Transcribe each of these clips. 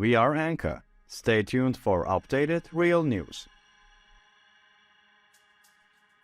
We are Anka. Stay tuned for updated real news.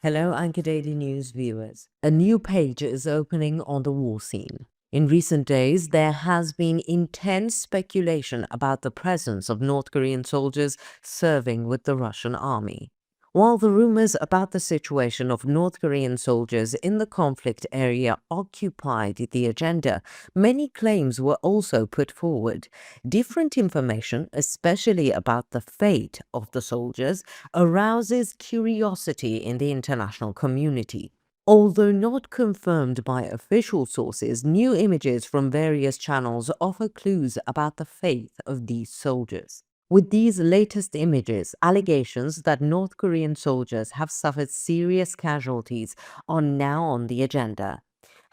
Hello, Anka Daily News viewers. A new page is opening on the war scene. In recent days, there has been intense speculation about the presence of North Korean soldiers serving with the Russian army. While the rumors about the situation of North Korean soldiers in the conflict area occupied the agenda, many claims were also put forward. Different information, especially about the fate of the soldiers, arouses curiosity in the international community. Although not confirmed by official sources, new images from various channels offer clues about the fate of these soldiers. With these latest images, allegations that North Korean soldiers have suffered serious casualties are now on the agenda.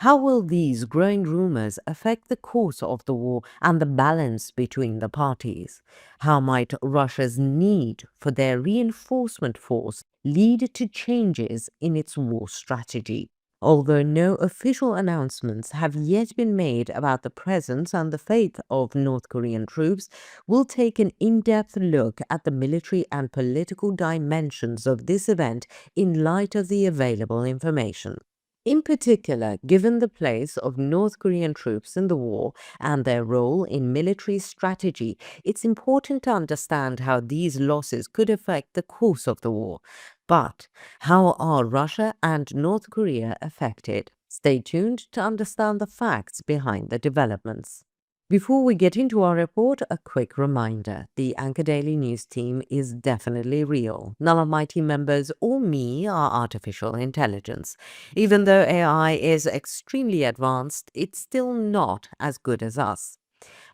How will these growing rumors affect the course of the war and the balance between the parties? How might Russia's need for their reinforcement force lead to changes in its war strategy? Although no official announcements have yet been made about the presence and the fate of North Korean troops, we'll take an in-depth look at the military and political dimensions of this event in light of the available information. In particular, given the place of North Korean troops in the war and their role in military strategy, it's important to understand how these losses could affect the course of the war. But how are Russia and North Korea affected? Stay tuned to understand the facts behind the developments. Before we get into our report, a quick reminder. The Anka Daily News team is definitely real. None of my team members or me are artificial intelligence. Even though AI is extremely advanced, it's still not as good as us.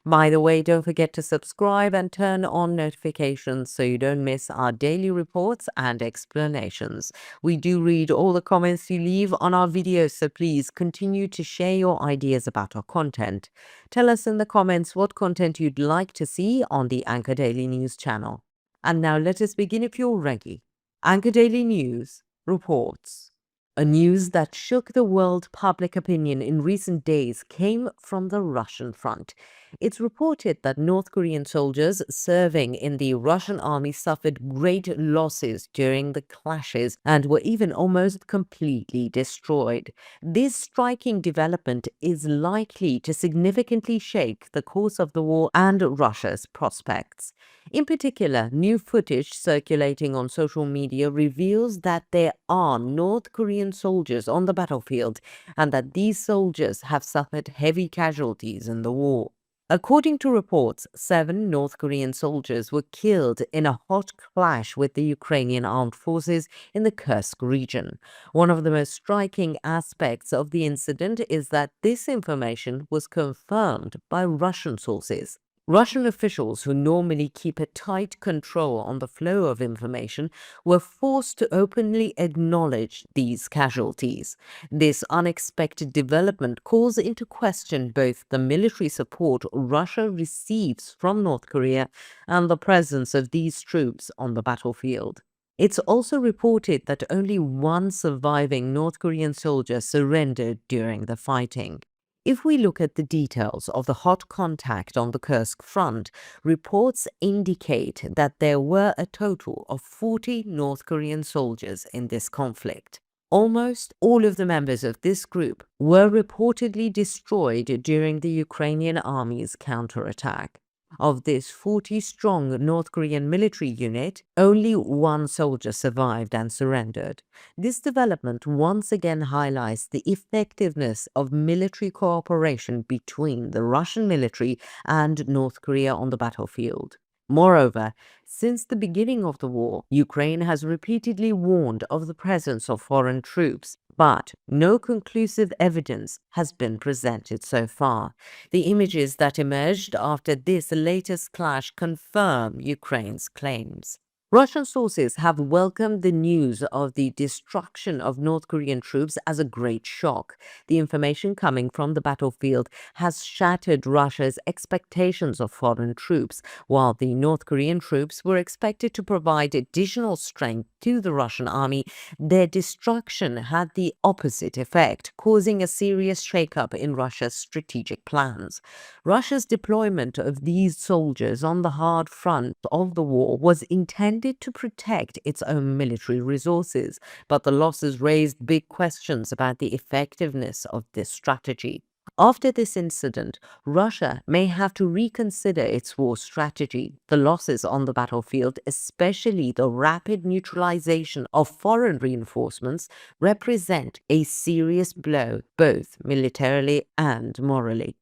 By the way, don't forget to subscribe and turn on notifications so you don't miss our daily reports and explanations. We do read all the comments you leave on our videos, so please continue to share your ideas about our content. Tell us in the comments what content you'd like to see on the Anka Daily News channel. And now let us begin if you're ready. Anka Daily News reports. A news that shook the world public opinion in recent days came from the Russian front. It's reported that North Korean soldiers serving in the Russian army suffered great losses during the clashes and were even almost completely destroyed. This striking development is likely to significantly shake the course of the war and Russia's prospects. In particular, new footage circulating on social media reveals that there are North Korean soldiers on the battlefield and that these soldiers have suffered heavy casualties in the war. According to reports, 7 North Korean soldiers were killed in a hot clash with the Ukrainian armed forces in the Kursk region. One of the most striking aspects of the incident is that this information was confirmed by Russian sources. Russian officials, who normally keep a tight control on the flow of information, were forced to openly acknowledge these casualties. This unexpected development calls into question both the military support Russia receives from North Korea and the presence of these troops on the battlefield. It's also reported that only one surviving North Korean soldier surrendered during the fighting. If we look at the details of the hot contact on the Kursk front, reports indicate that there were a total of 40 North Korean soldiers in this conflict. Almost all of the members of this group were reportedly destroyed during the Ukrainian army's counterattack. Of this 40-strong North Korean military unit, only one soldier survived and surrendered. This development once again highlights the effectiveness of military cooperation between the Russian military and North Korea on the battlefield. Moreover, since the beginning of the war, Ukraine has repeatedly warned of the presence of foreign troops, but no conclusive evidence has been presented so far. The images that emerged after this latest clash confirm Ukraine's claims. Russian sources have welcomed the news of the destruction of North Korean troops as a great shock. The information coming from the battlefield has shattered Russia's expectations of foreign troops. While the North Korean troops were expected to provide additional strength to the Russian army, their destruction had the opposite effect, causing a serious shakeup in Russia's strategic plans. Russia's deployment of these soldiers on the hard front of the war was intended to protect its own military resources, but the losses raised big questions about the effectiveness of this strategy. After this incident, Russia may have to reconsider its war strategy. The losses on the battlefield, especially the rapid neutralization of foreign reinforcements, represent a serious blow both militarily and morally.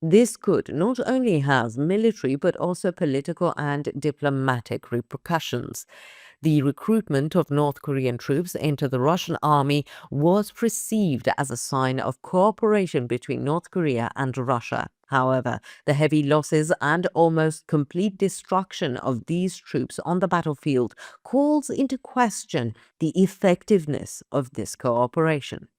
This could not only have military but also political and diplomatic repercussions. The recruitment of North Korean troops into the Russian army was perceived as a sign of cooperation between North Korea and Russia. However, the heavy losses and almost complete destruction of these troops on the battlefield calls into question the effectiveness of this cooperation.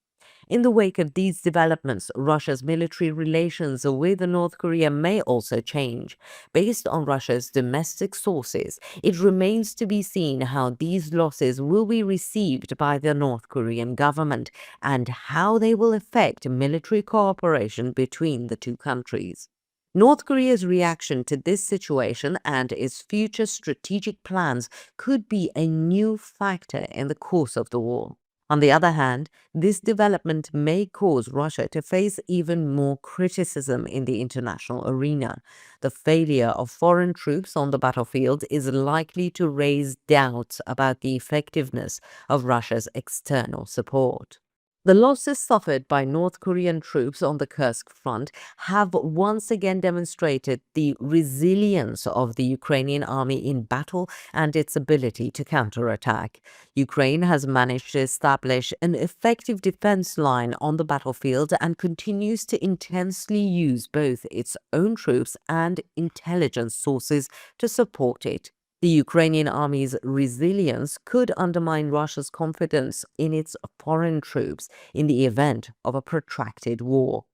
In the wake of these developments, Russia's military relations with North Korea may also change. Based on Russia's domestic sources, it remains to be seen how these losses will be received by the North Korean government and how they will affect military cooperation between the two countries. North Korea's reaction to this situation and its future strategic plans could be a new factor in the course of the war. On the other hand, this development may cause Russia to face even more criticism in the international arena. The failure of foreign troops on the battlefield is likely to raise doubts about the effectiveness of Russia's external support. The losses suffered by North Korean troops on the Kursk front have once again demonstrated the resilience of the Ukrainian army in battle and its ability to counterattack. Ukraine has managed to establish an effective defense line on the battlefield and continues to intensely use both its own troops and intelligence sources to support it. The Ukrainian army's resilience could undermine Russia's confidence in its foreign troops in the event of a protracted war.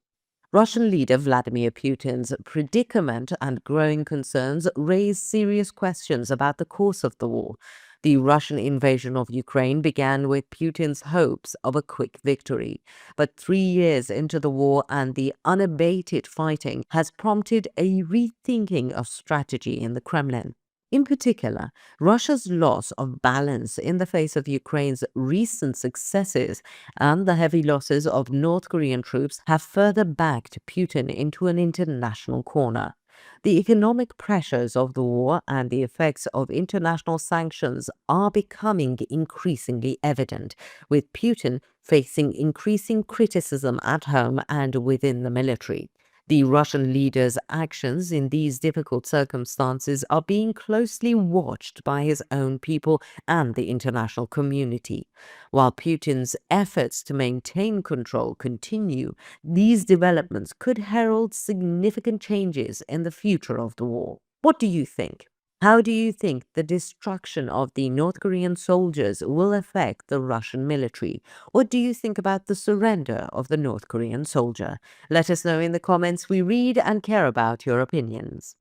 Russian leader Vladimir Putin's predicament and growing concerns raise serious questions about the course of the war. The Russian invasion of Ukraine began with Putin's hopes of a quick victory. But 3 years into the war and the unabated fighting has prompted a rethinking of strategy in the Kremlin. In particular, Russia's loss of balance in the face of Ukraine's recent successes and the heavy losses of North Korean troops have further backed Putin into an international corner. The economic pressures of the war and the effects of international sanctions are becoming increasingly evident, with Putin facing increasing criticism at home and within the military. The Russian leader's actions in these difficult circumstances are being closely watched by his own people and the international community. While Putin's efforts to maintain control continue, these developments could herald significant changes in the future of the war. What do you think? How do you think the destruction of the North Korean soldiers will affect the Russian military? What do you think about the surrender of the North Korean soldier? Let us know in the comments. We read and care about your opinions.